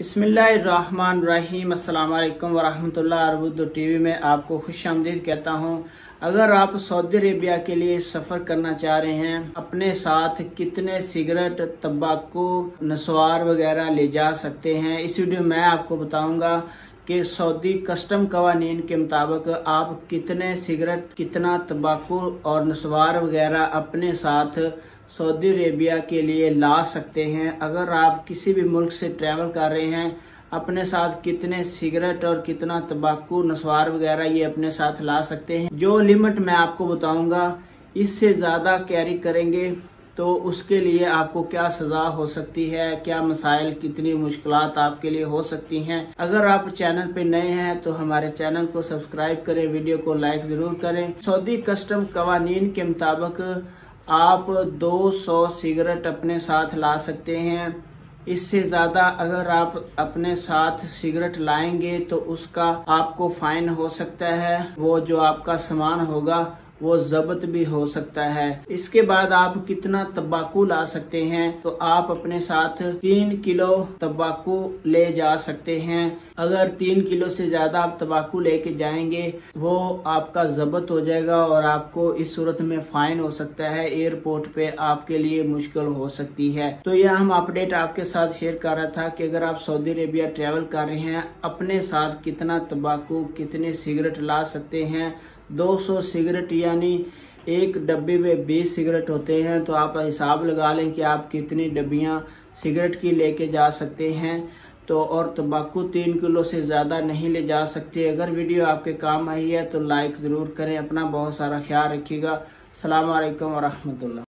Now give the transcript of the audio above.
बिस्मिल्लाहिर्रहमानिर्रहीम। अस्सलाम वालेकुम वरहमतुल्लाह। अरबुद्दो टीवी में आपको खुशामदीद कहता हूँ। अगर आप सऊदी अरेबिया के लिए सफ़र करना चाह रहे हैं, अपने साथ कितने सिगरेट, तंबाकू, नस्वार वगैरह ले जा सकते हैं, इस वीडियो में आपको बताऊंगा कि सऊदी कस्टम कवानीन के मुताबिक आप कितने सिगरेट, कितना तंबाकू और नस्वार वगैरह अपने साथ सऊदी अरेबिया के लिए ला सकते हैं। अगर आप किसी भी मुल्क से ट्रैवल कर रहे हैं, अपने साथ कितने सिगरेट और कितना तंबाकू, नस्वार वगैरह ये अपने साथ ला सकते हैं। जो लिमिट मैं आपको बताऊंगा, इससे ज्यादा कैरी करेंगे तो उसके लिए आपको क्या सजा हो सकती है, क्या मसाइल, कितनी मुश्किलात आपके लिए हो सकती हैं। अगर आप चैनल पे नए हैं तो हमारे चैनल को सब्सक्राइब करें, वीडियो को लाइक जरूर करें। सऊदी कस्टम कवानीन के मुताबिक आप 200 सिगरेट अपने साथ ला सकते हैं। इससे ज्यादा अगर आप अपने साथ सिगरेट लाएंगे तो उसका आपको फाइन हो सकता है। वो जो आपका सामान होगा वो जब्त भी हो सकता है। इसके बाद आप कितना तंबाकू ला सकते हैं, तो आप अपने साथ 3 किलो तंबाकू ले जा सकते हैं। अगर 3 किलो से ज्यादा आप तंबाकू लेके जाएंगे वो आपका जब्त हो जाएगा और आपको इस सूरत में फाइन हो सकता है। एयरपोर्ट पे आपके लिए मुश्किल हो सकती है। तो यह हम अपडेट आपके साथ शेयर कर रहा था कि अगर आप सऊदी अरेबिया ट्रैवल कर रहे हैं, अपने साथ कितना तंबाकू, कितने सिगरेट ला सकते हैं। 200 सिगरेट यानी एक डब्बे में 20 सिगरेट होते हैं, तो आप हिसाब लगा लें कि आप कितनी डब्बियां सिगरेट की लेके जा सकते हैं। तो और तंबाकू 3 किलो से ज्यादा नहीं ले जा सकते। अगर वीडियो आपके काम आई है तो लाइक जरूर करें। अपना बहुत सारा ख्याल रखिएगा। अस्सलाम वालेकुम वरहमतुल्लाह।